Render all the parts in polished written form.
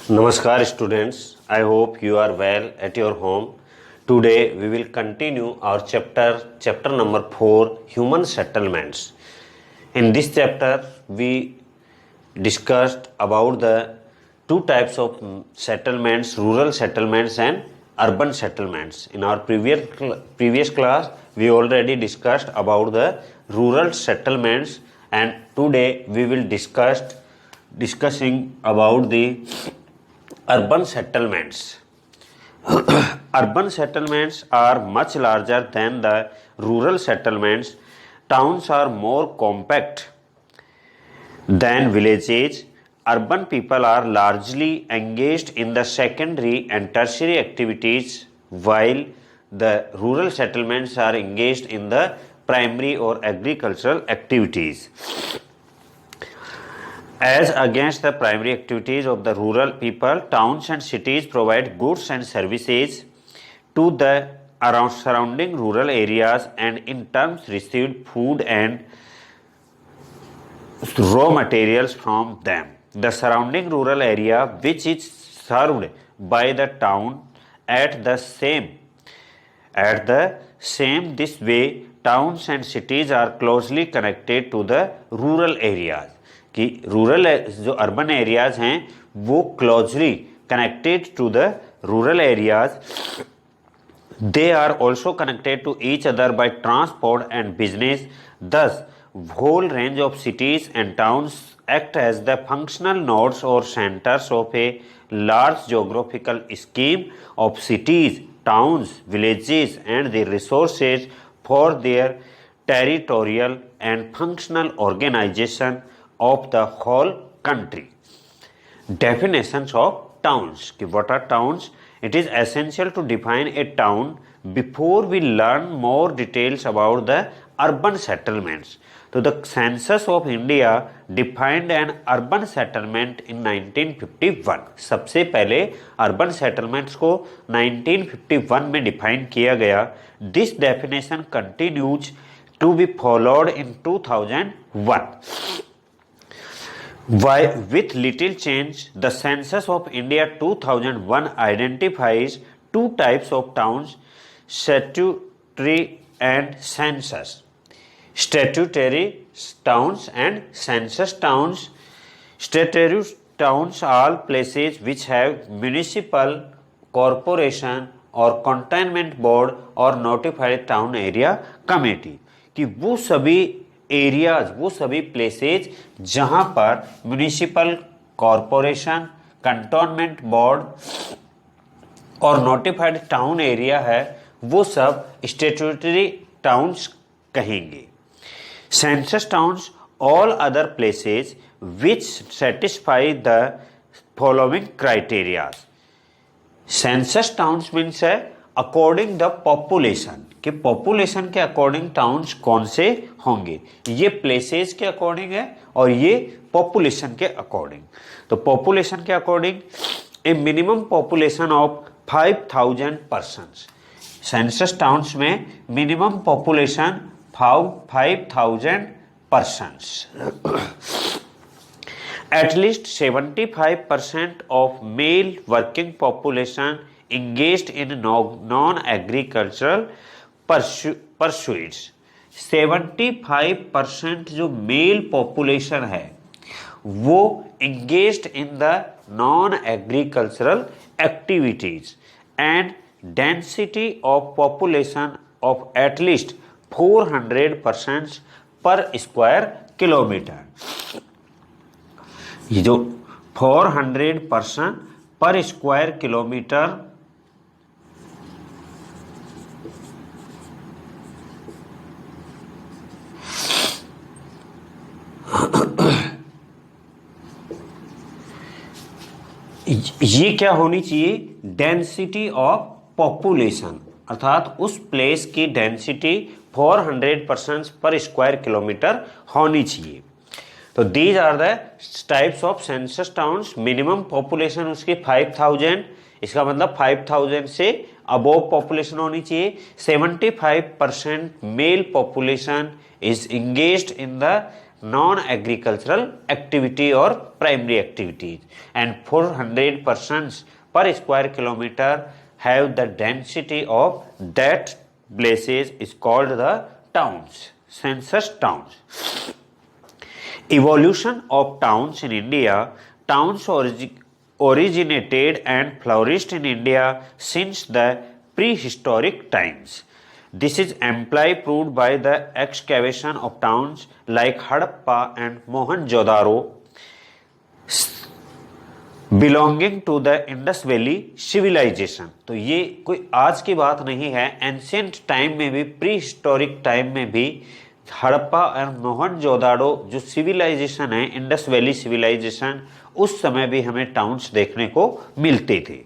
Namaskar students, I hope you are well at your home. Today we will continue our chapter number 4, human settlements. In this chapter we discussed about the two types of settlements, rural settlements and urban settlements. In our previous class we already discussed about the rural settlements, and today we will discussing about the urban settlements. Urban settlements are much larger than the rural settlements. Towns are more compact than villages. Urban people are largely engaged in the secondary and tertiary activities, while the rural settlements are engaged in the primary or agricultural activities. As against the primary activities of the rural people, towns and cities provide goods and services to the surrounding rural areas, and in terms received food and raw materials from them. The surrounding rural area, which is served by the town at the same this way, towns and cities are closely connected to the rural areas. कि rural जो urban areas हैं वो closely connected to the rural areas. They are also connected to each other by transport and business. Thus, whole range of cities and towns act as the functional nodes or centers of a large geographical scheme of cities, towns, villages, and the resources for their territorial and functional organization of the whole country. Definitions of towns. What are towns? It is essential to define a town before we learn more details about the urban settlements. So the census of India defined an urban settlement in 1951. सबसे पहले urban settlements को 1951 में define किया गया. This definition continues to be followed in 2001. With little change, the census of India 2001 identifies two types of towns, statutory and census. Statutory towns and census towns. Statutory towns are places which have municipal, corporation or containment board or notified town area committee. कि वो सभी areas, वो सभी places जहां पर municipal corporation, cantonment board और notified town area है, वो सब स्टैट्यूटरी टाउन्स कहेंगे. Census towns all other places which satisfy the following criterias. Census towns means है अकॉर्डिंग द पॉपुलेशन, कि पॉपुलेशन के अकॉर्डिंग टाउन्स कौन से होंगे. ये प्लेसेस के अकॉर्डिंग है और ये पॉपुलेशन के अकॉर्डिंग. तो पॉपुलेशन के according a minimum population of 5000 persons. Census towns में minimum population 5000 persons. At least 75% of male working population engaged in non-agricultural pursuits. 75% जो मेल पॉपुलेशन है वो engaged in the non-agricultural activities, and density of population of at least 400% per square kilometer. ये जो 400% पर square kilometre ये क्या होनी चाहिए? डेंसिटी ऑफ पॉपुलेशन, अर्थात उस प्लेस की डेंसिटी 400% पर स्क्वायर किलोमीटर होनी चाहिए. तो these are the types of census towns. Minimum population उसकी 5000, इसका मतलब 5000 से अबोव पॉपुलेशन होनी चाहिए. 75% mail population is engaged in the non agricultural activity or primary activities, and 400 persons per square kilometer have the density of that places is called the towns, census towns. Evolution of towns in India. Towns originated and flourished in India since the prehistoric times. This is amply proved by the excavation of towns like Harappa and Mohenjo-daro belonging to the Indus Valley civilization. तो ये कोई आज की बात नहीं है, ancient time में भी, प्री हिस्टोरिक टाइम में भी हड़प्पा और मोहनजोदाड़ो जो सिविलाइजेशन है, इंडस वैली सिविलाइजेशन, उस समय भी हमें टाउन्स देखने को मिलते थे.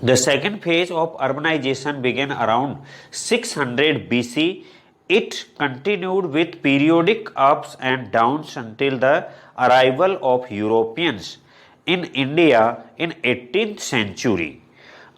The second phase of urbanization began around 600 BC. It continued with periodic ups and downs until the arrival of Europeans in India in 18th century.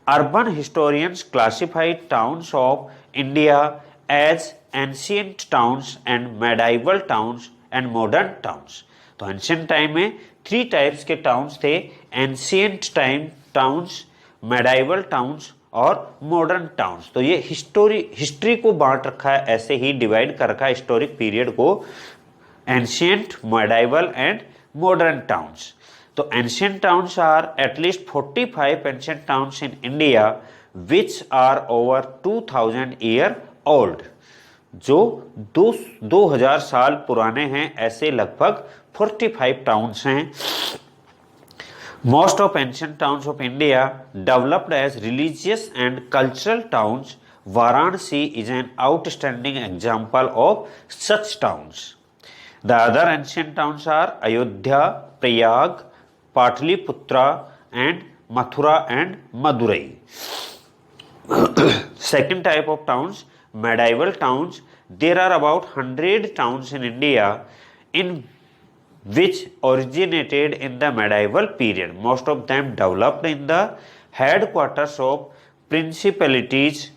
Urban historians classified towns of India as ancient towns and medieval towns and modern towns. तो ancient time में 3 types के towns थे, ancient time towns, medieval towns और modern towns. तो ये history को बांट रखा है, ऐसे ही डिवाइड कर रखा है हिस्टोरिक पीरियड को, ancient, medieval and modern towns. तो ancient towns are at least 45 ancient towns in India which are over 2000 year old. जो 2000 साल पुराने हैं, ऐसे लगभग 45 टाउन्स हैं. Most of ancient towns of India developed as religious and cultural towns. Varanasi is an outstanding example of such towns. The other ancient towns are Ayodhya, Prayag, Pataliputra and Mathura and Madurai. Second type of towns, medieval towns. There are about 100 towns in India in which originated in the medieval period. Most of them developed in the headquarters of principalities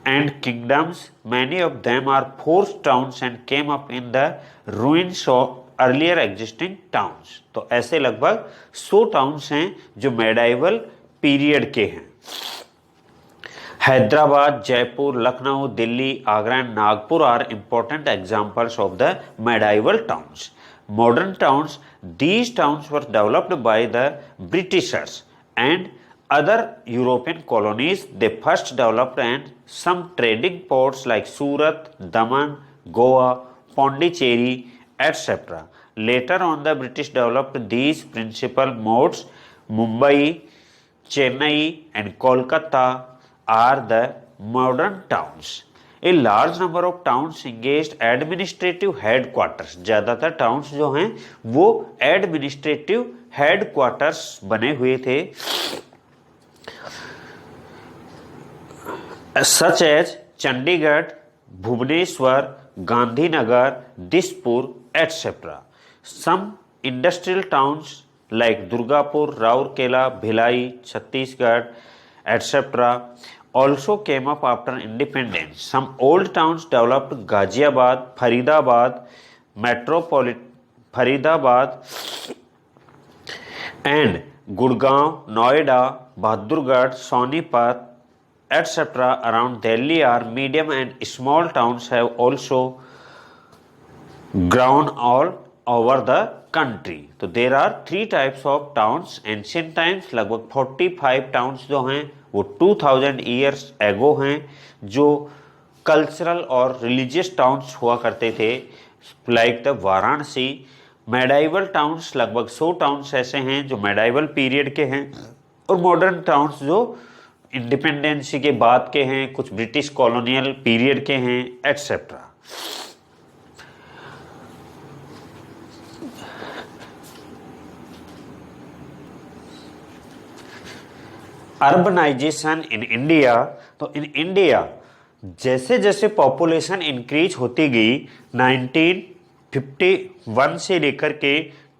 and kingdoms. Many of them are forced towns and came up in the ruins of earlier existing towns. तो ऐसे लगभग 100 towns हैं जो medieval period के हैं. Hyderabad, Jaipur, Lucknow, Delhi, Agra and Nagpur are important examples of the medieval towns. Modern towns, these towns were developed by the Britishers and other European colonies. They first developed and some trading ports like Surat, Daman, Goa, Pondicherry, etc. Later on, the British developed these principal modes. Mumbai, Chennai and Kolkata are the modern towns. A large number of towns engaged administrative headquarters. ज़्यादातर towns जो हैं वो administrative headquarters बने हुए थे, such as Chandigarh, Bhubaneswar, Gandhinagar, Dispur, etc. Some industrial towns like Durgapur, Raurkela, Bhilai, Chhattisgarh, etc. also came up after independence. Some old towns developed Ghaziabad, Faridabad, Faridabad and Gurgaon, Noida, Bahadurgarh, Sonipat, etc. around Delhi are medium and small towns have also grown all over the country. तो there are 3 types of towns. Ancient times लगभग 45 towns जो हैं वो 2000 years ago हैं, जो cultural और religious towns हुआ करते थे like the Varanasi. Medieval towns लगभग 100 टाउन्स ऐसे हैं जो मेडाइवल पीरियड के हैं, और मॉडर्न टाउन्स जो इंडिपेंडेंसी के बाद के हैं, कुछ ब्रिटिश कॉलोनियल पीरियड के हैं, एटसेट्रा. Urbanisation in India. तो इन इंडिया जैसे जैसे पॉपुलेशन इंक्रीज होती गई 1951 से लेकर के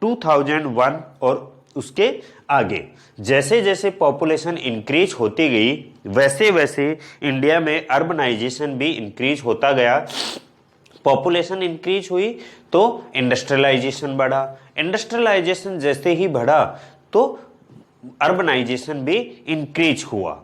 2001 और उसके आगे जैसे जैसे पॉपुलेशन इंक्रीज होती गई वैसे वैसे इंडिया में अर्बनाइजेशन भी इंक्रीज होता गया. पॉपुलेशन इंक्रीज हुई तो इंडस्ट्रियलाइजेशन बढ़ा, इंडस्ट्रियलाइजेशन जैसे ही बढ़ा तो अर्बनाइजेशन भी इंक्रीज हुआ।